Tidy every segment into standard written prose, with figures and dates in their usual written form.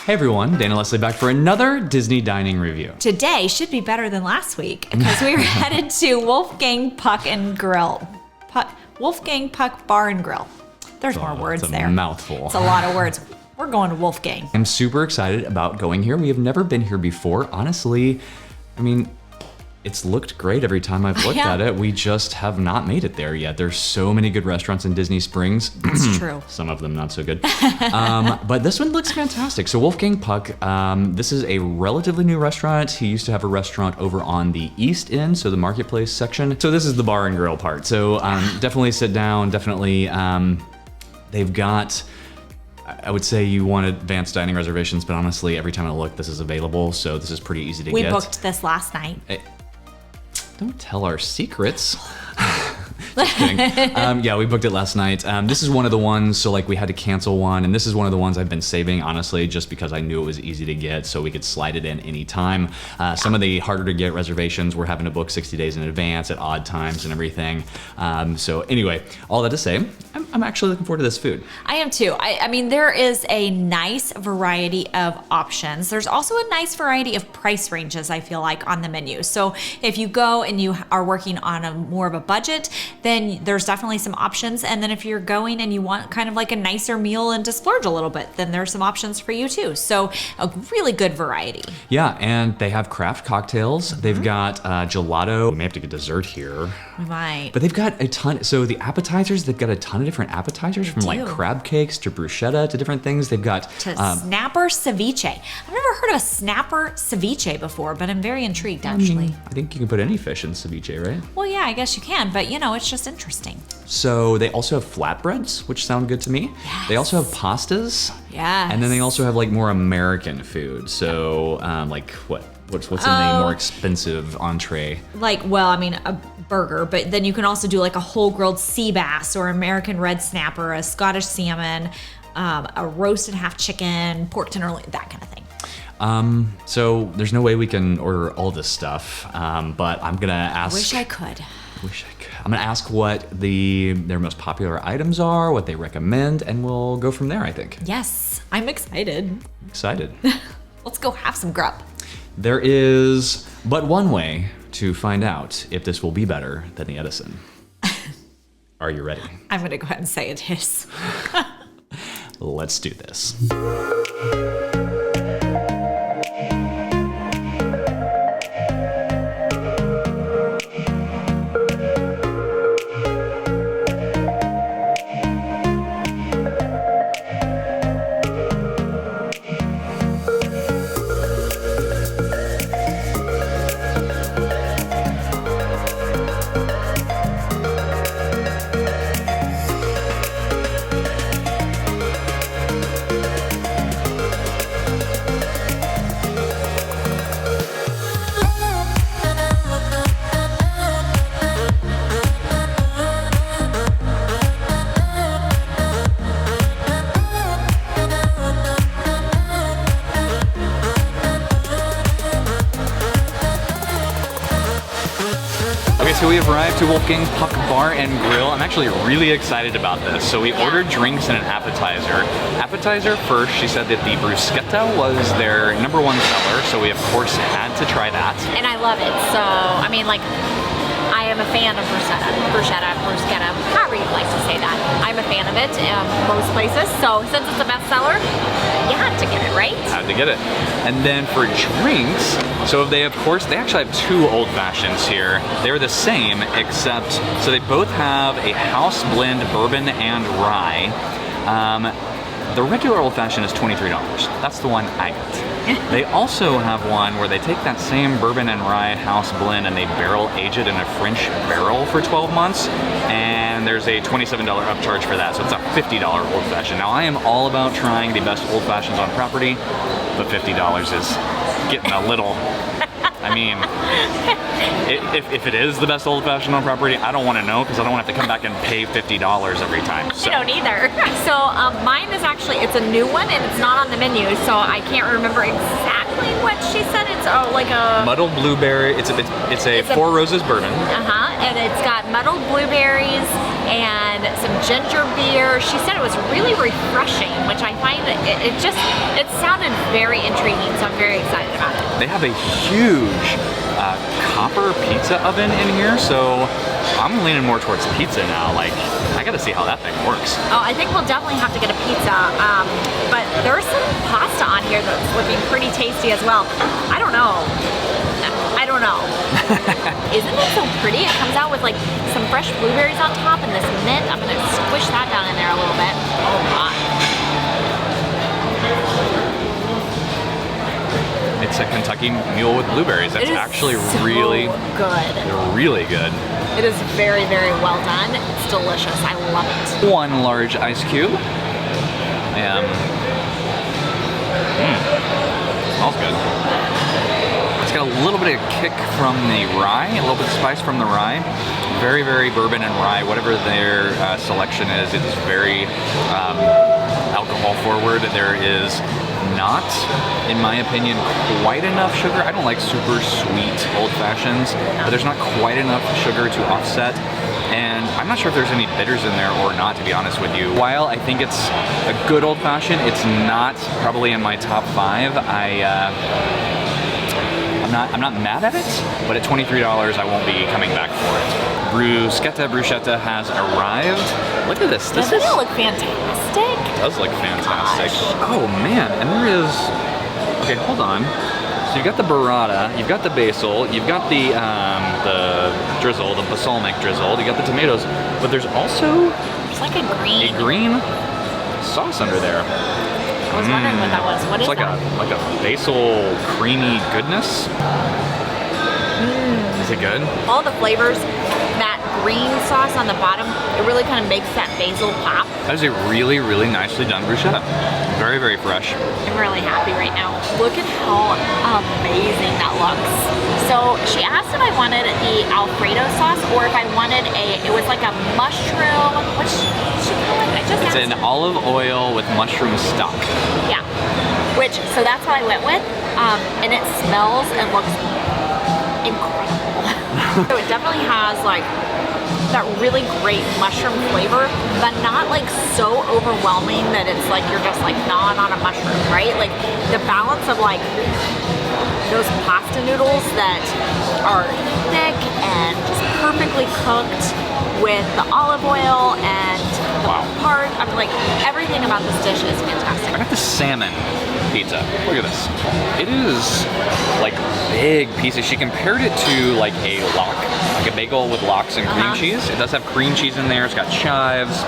Hey everyone, Dan and Leslie back for another Disney dining review. Today should be better than last week because we were headed to Wolfgang Puck and Grill. Wolfgang Puck Bar and Grill. There's more words there. It's a mouthful. It's a lot of words. We're going to Wolfgang. I'm super excited about going here. We have never been here before. Honestly, I mean, it's looked great every time I've looked at it. We just have not made it there yet. There's so many good restaurants in Disney Springs. It's true. Some of them not so good. But this one looks fantastic. So Wolfgang Puck, this is a relatively new restaurant. He used to have a restaurant over on the East End, so the marketplace section. So this is the bar and grill part. So definitely sit down, definitely, they've got, I would say you want advanced dining reservations, but honestly, every time I look, this is available. So this is pretty easy to get. We booked this last night. Don't tell our secrets. Just kidding. Yeah, we booked it last night. This is one of the ones, so like we had to cancel one, and this is one of the ones I've been saving, honestly, just because I knew it was easy to get, so we could slide it in anytime. Some of the harder to get reservations, we're having to book 60 days in advance at odd times and everything. So anyway, all that to say, I'm actually looking forward to this food. I am too. I mean, there is a nice variety of options. There's also a nice variety of price ranges, I feel like, on the menu. So if you go and you are working on a more of a budget, then there's definitely some options. And then if you're going and you want kind of like a nicer meal and to splurge a little bit, then there's some options for you too. So a really good variety. Yeah, and they have craft cocktails. They've got gelato. We may have to get dessert here. We might. But they've got a ton. So the appetizers, they've got a ton of different appetizers from like crab cakes to bruschetta to different things. They've got snapper ceviche. I've never heard of a snapper ceviche before, but I'm very intrigued actually. I think you can put any fish in ceviche, right? Well, yeah, I guess you can, but you know, it's just interesting. So they also have flatbreads, which sound good to me. Yes. They also have pastas. Yes. And then they also have like more American food. So like what's in the more expensive entree? Like, well, I mean, a burger, but then you can also do like a whole grilled sea bass or American red snapper, a Scottish salmon, a roasted half chicken, pork tenderloin, that kind of thing. So there's no way we can order all this stuff, but I'm gonna ask. I wish I could. I'm gonna ask what their most popular items are, what they recommend, and we'll go from there, I think. Yes, I'm excited. Excited. Let's go have some grub. There is but one way to find out if this will be better than the Edison. Are you ready? I'm gonna go ahead and say it is. Let's do this. So we have arrived to Wolfgang Puck Bar and Grill. I'm actually really excited about this. So we ordered drinks and an appetizer. Appetizer first, she said that the bruschetta was their #1 seller, so we of course had to try that. And I love it. So, I mean, like, I am a fan of bruschetta, however you like to say that. I'm a fan of it in most places. So since it's a bestseller, you had to get it, right? Had to get it. And then for drinks, so they actually have 2 old fashions here. They're the same, except, so they both have a house blend bourbon and rye. The regular old fashioned is $23. That's the one I got. They also have one where they take that same bourbon and rye house blend and they barrel age it in a French barrel for 12 months. And there's a $27 upcharge for that, so it's a $50 old fashioned. Now I am all about trying the best old fashions on property, but $50 is getting a little, I mean, if it is the best old fashioned on property, I don't want to know because I don't want to have to come back and pay $50 every time. So. I don't either. So mine is actually, it's a new one and it's not on the menu, so I can't remember exactly what she said. It's like a Muddled blueberry. It's a Four Roses bourbon. and it's got muddled blueberries and some ginger beer. She said it was really refreshing, which I find it sounded very intriguing, so I'm very excited about it. They have a huge copper pizza oven in here, so I'm leaning more towards pizza now. Like, I gotta see how that thing works. Oh, I think we'll definitely have to get a pizza, but there's some pasta on here that's looking pretty tasty as well. I don't know. Isn't it so pretty? It comes out with like some fresh blueberries on top and this mint. I'm gonna squish that down in there a little bit. Oh my. It's a Kentucky mule with blueberries. It's actually so really good. They're really good. It is very, very well done. It's delicious. I love it. One large ice cube. Smells good. It's got a little bit of kick from the rye, a little bit of spice from the rye. Very, very bourbon and rye. Whatever their selection is, it is very alcohol forward. There is not, in my opinion, quite enough sugar. I don't like super sweet old fashions, but there's not quite enough sugar to offset. And I'm not sure if there's any bitters in there or not, to be honest with you. While I think it's a good old fashioned, it's not probably in my top 5. I'm not mad at it, but at $23, I won't be coming back for it. Bruschetta has arrived. Look at this. Doesn't it look fantastic? It does look fantastic. Gosh. Oh man, and there is. Okay, hold on. So you've got the burrata, you've got the basil, you've got the drizzle, the balsamic drizzle, you got the tomatoes, but there's also It's like a green sauce under there. I was wondering what that was. What is it's like that? like a basil creamy goodness. Is it good? All the flavors, that green sauce on the bottom, it really kind of makes that basil pop. That is a really, really nicely done bruschetta. Very, very fresh. I'm really happy right now. Look at how amazing that looks. So she asked if I wanted the Alfredo sauce or if I wanted it was like a mushroom, what's she call it? It's an olive oil with mushroom stock. Yeah, so that's what I went with. And it smells and looks incredible. So it definitely has like that really great mushroom flavor, but not like so overwhelming that it's like you're just like gnawing on a mushroom, right? Like the balance of like those pasta noodles that are thick and just perfectly cooked with the olive oil and the part. I mean, like everything about this dish is fantastic. I got the salmon pizza. Look at this. It is like big pieces. She compared it to like a lock, like a bagel with lox and cream cheese. It does have cream cheese in there. It's got chives,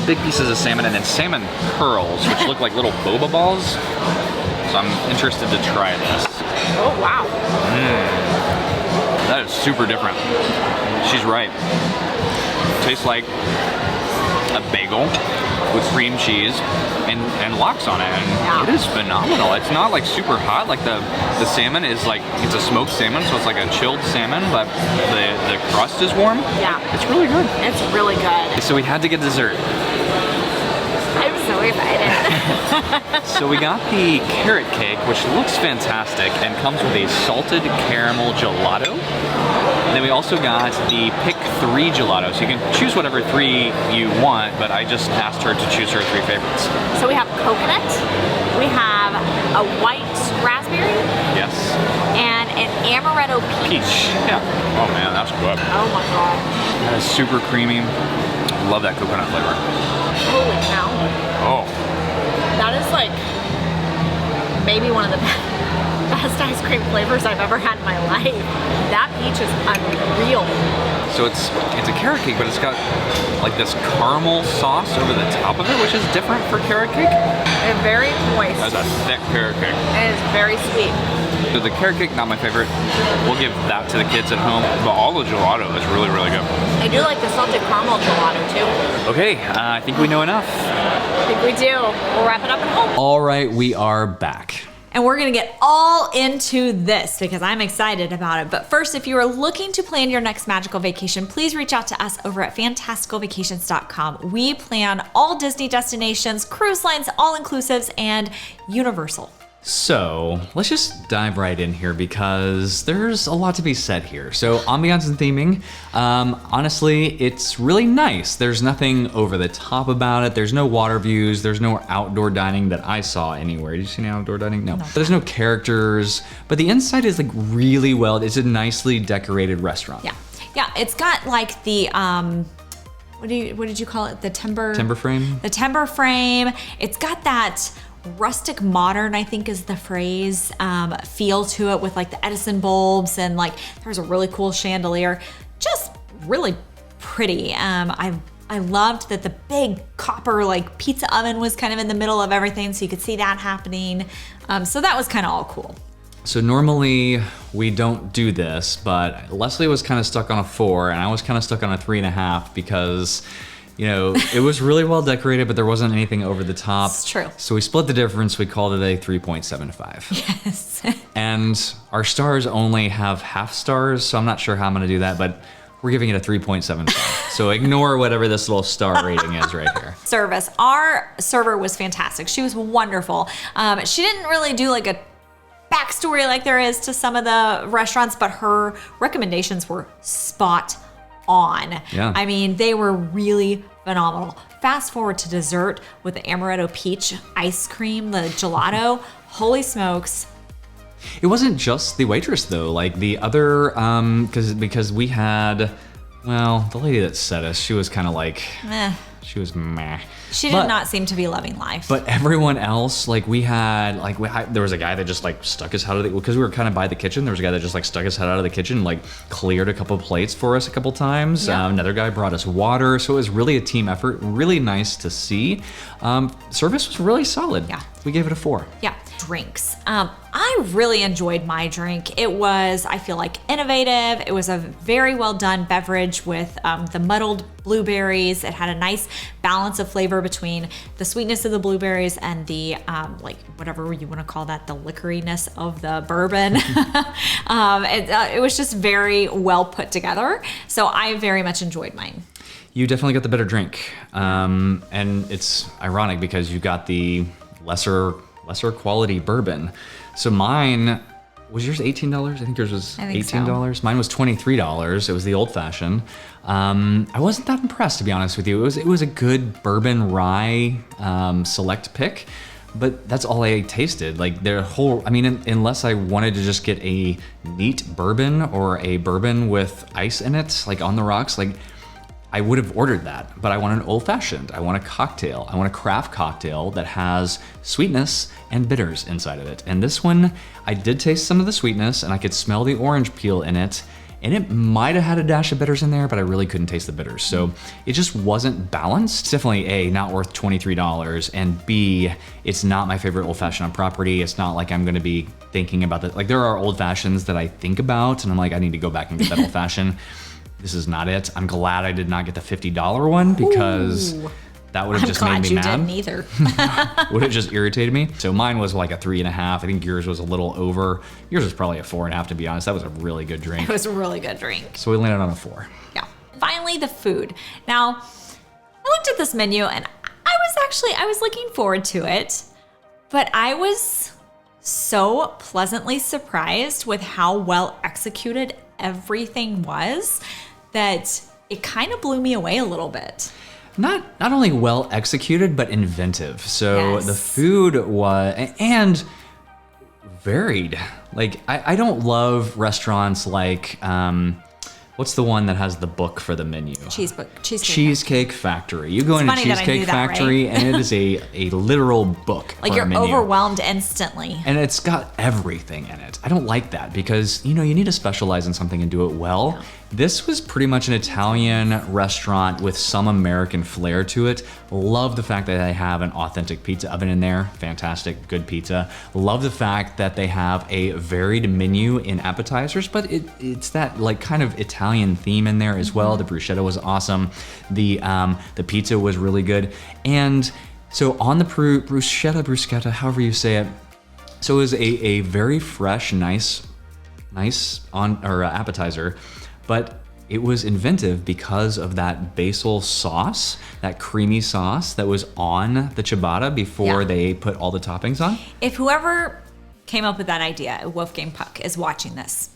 big pieces of salmon, and then salmon pearls, which look like little boba balls. So I'm interested to try this. Oh wow. That is super different. She's right. Tastes like a bagel with cream cheese and lox on it, and it is phenomenal. It's not like super hot. Like the salmon is like, it's a smoked salmon, so it's like a chilled salmon, but the crust is warm. Yeah. It's really good. It's really good. So we had to get dessert. I'm so excited. So we got the carrot cake, which looks fantastic and comes with a salted caramel gelato. And then we also got the pick 3 gelato. So you can choose whatever 3 you want, but I just asked her to choose her 3 favorites. So we have coconut, we have a white raspberry, Yes. and an amaretto peach. Yeah. Oh man, that's good. Oh my god. That is super creamy. Love that coconut flavor. Holy cow. Oh. That is like maybe one of the best ice cream flavors I've ever had in my life. That peach is unreal. So it's a carrot cake, but it's got like this caramel sauce over the top of it, which is different for carrot cake. And very moist. That's a thick carrot cake. It is very sweet. So the carrot cake, not my favorite. We'll give that to the kids at home. But all the gelato is really, really good. I do like the salted caramel gelato too. Okay, I think we know enough. I think we do. We'll wrap it up at home. All right, we are back. And we're gonna get all into this because I'm excited about it. But first, if you are looking to plan your next magical vacation, please reach out to us over at fantasticalvacations.com. We plan all Disney destinations, cruise lines, all-inclusives, and Universal. So let's just dive right in here because there's a lot to be said here. So ambiance and theming, honestly, it's really nice. There's nothing over the top about it. There's no water views. There's no outdoor dining that I saw anywhere. Did you see any outdoor dining? No. There's no characters, but the inside is like really well. It's a nicely decorated restaurant. Yeah. Yeah, it's got like the, what did you call it? The timber frame? The timber frame. It's got that rustic modern, I think is the phrase, feel to it with like the Edison bulbs, and like there's a really cool chandelier. Just really pretty. I loved that the big copper like pizza oven was kind of in the middle of everything, so you could see that happening. So that was kind of all cool. So normally we don't do this, but Leslie was kind of stuck on a 4 and I was kind of stuck on a 3.5 because, you know, it was really well decorated, but there wasn't anything over the top. It's true. So we split the difference. We called it a 3.75. Yes. And our stars only have half stars, so I'm not sure how I'm going to do that, but we're giving it a 3.75. So ignore whatever this little star rating is right here. Service. Our server was fantastic. She was wonderful. She didn't really do like a backstory like there is to some of the restaurants, but her recommendations were spot on. Yeah. I mean, they were really phenomenal. Fast forward to dessert with the amaretto peach ice cream, the gelato. Holy smokes. It wasn't just the waitress though, like the other, because we had, well, the lady that set us, she was kind of like, she was meh. She did not seem to be loving life. But everyone else, like there was a guy that just like stuck his head out of because we were kind of by the kitchen. There was a guy that just like stuck his head out of the kitchen, like cleared a couple plates for us a couple times. Yeah. Another guy brought us water. So it was really a team effort, really nice to see. Service was really solid. Yeah. We gave it a 4. Yeah. Drinks. I really enjoyed my drink. It was, I feel like, innovative. It was a very well done beverage with the muddled blueberries. It had a nice balance of flavor between the sweetness of the blueberries and the, like, whatever you want to call that, the liquoriness of the bourbon. It was just very well put together. So I very much enjoyed mine. You definitely got the better drink. And it's ironic because you got the lesser quality bourbon. So mine, was yours $18? I think yours was $18. Mine was $23. It was the old fashioned. I wasn't that impressed, to be honest with you. It was a good bourbon rye select pick, but that's all I tasted. Like their whole, I mean, unless I wanted to just get a neat bourbon or a bourbon with ice in it, like on the rocks, like I would have ordered that, but I want an old fashioned. I want a cocktail. I want a craft cocktail that has sweetness and bitters inside of it. And this one, I did taste some of the sweetness and I could smell the orange peel in it. And it might have had a dash of bitters in there, but I really couldn't taste the bitters. So it just wasn't balanced. It's definitely A, not worth $23, and B, it's not my favorite old fashioned on property. It's not like I'm gonna be thinking about that. Like there are old fashions that I think about and I'm like, I need to go back and get that old fashioned. This is not it. I'm glad I did not get the $50 one because that would have just made me mad. I'm glad you didn't either. Would have just irritated me. So mine was like a 3.5. I think yours was a little over. Yours was probably a 4.5, to be honest. That was a really good drink. It was a really good drink. So we landed on a 4. Yeah. Finally, the food. Now, I looked at this menu and I was looking forward to it, but I was so pleasantly surprised with how well executed everything was that it kind of blew me away a little bit. Not only well executed, but inventive. So Yes. the food was, and varied. Like, I don't love restaurants like, what's the one that has the book for the menu? Cheesecake Factory. You go into Cheesecake Factory and it is a literal book. Like for you're a menu. overwhelmed instantly. And it's got everything in it. I don't like that because, you know, you need to specialize in something and do it well. Yeah. This was pretty much an Italian restaurant with some American flair to it. Love the fact that they have an authentic pizza oven in there. Fantastic, good pizza. Love the fact that they have a varied menu in appetizers, but it's that like kind of Italian theme in there as well. The bruschetta was awesome. The pizza was really good. And so on the bruschetta, however you say it, so it was a very fresh, nice appetizer, but it was inventive because of that basil sauce, that creamy sauce that was on the ciabatta before they put all the toppings on. If whoever came up with that idea, Wolfgang Puck is watching this.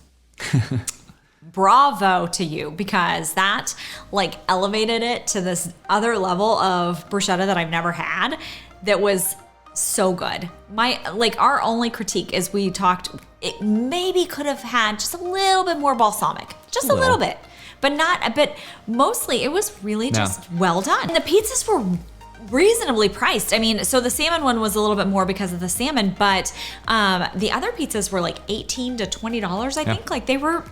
Bravo to you, because that like elevated it to this other level of bruschetta that I've never had that was so good. Our only critique is we talked, it maybe could have had just a little bit more balsamic, just a little bit, but mostly it was really just well done. And the pizzas were reasonably priced. I mean, so the salmon one was a little bit more because of the salmon, but the other pizzas were like $18 to $20, I think. Like they were,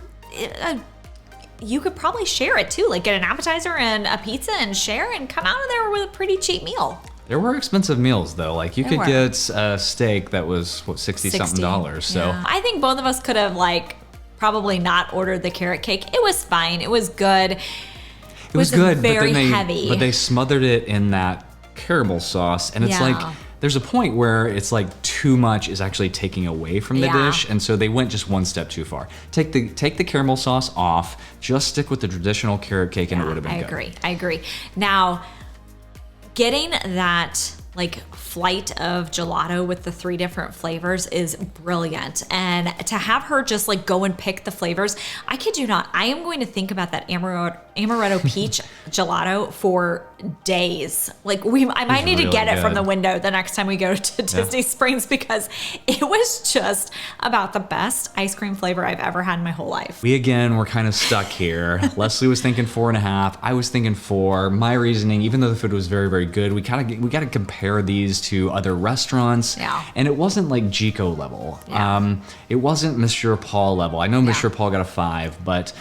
you could probably share it too, like get an appetizer and a pizza and share and come out of there with a pretty cheap meal. There were expensive meals though. Like you could get a steak that was what, $60 something. So I think both of us could have like probably not ordered the carrot cake. It was fine. It was good. It was good, very heavy. But they smothered it in that caramel sauce, and it's like there's a point where it's like too much is actually taking away from the dish, and so they went just one step too far. Take the caramel sauce off, just stick with the traditional carrot cake, and it would have been good. I agree. Now, getting that like flight of gelato with the 3 different flavors is brilliant. And to have her just like go and pick the flavors, I kid you not, I am going to think about that amaretto peach gelato for days. Like I might need to get it from the window the next time we go to Disney Springs, because it was just about the best ice cream flavor I've ever had in my whole life. We again were kind of stuck here. Leslie was thinking 4.5. I was thinking 4. My reasoning, even though the food was very, very good, we got to compare these to other restaurants, and it wasn't like Gico level. It wasn't Monsieur Paul level. I know Monsieur Paul got a 5, but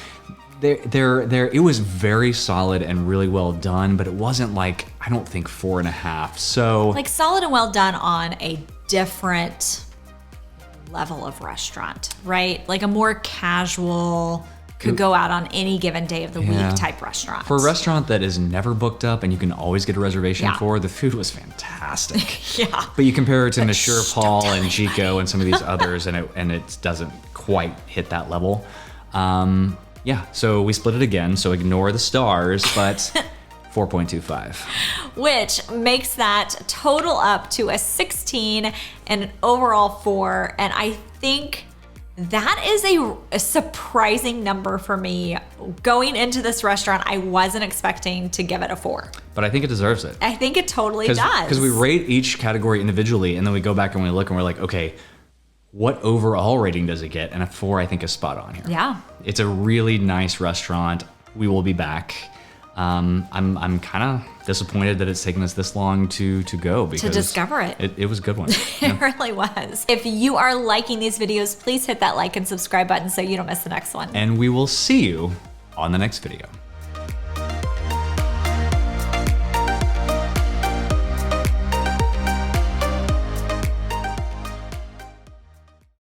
it was very solid and really well done, but it wasn't like, I don't think 4.5. So like solid and well done on a different level of restaurant, right? Like a more casual, could go out on any given day of the week type restaurant. For a restaurant that is never booked up and you can always get a reservation for, the food was fantastic. But you compare it to Monsieur Paul and Gico and some of these others, and it doesn't quite hit that level. So we split it again, so ignore the stars, but 4.25. Which makes that total up to a 16 and an overall 4, and I think that is a surprising number for me. Going into this restaurant, I wasn't expecting to give it a 4. But I think it deserves it. I think it totally does. Because we rate each category individually, and then we go back and we look and we're like, okay, what overall rating does it get? And a 4, I think, is spot on here. Yeah. It's a really nice restaurant. We will be back. I'm kind of disappointed that it's taken us this long to go, because to discover it. It was a good one. It really was. If you are liking these videos, please hit that like and subscribe button so you don't miss the next one. And we will see you on the next video.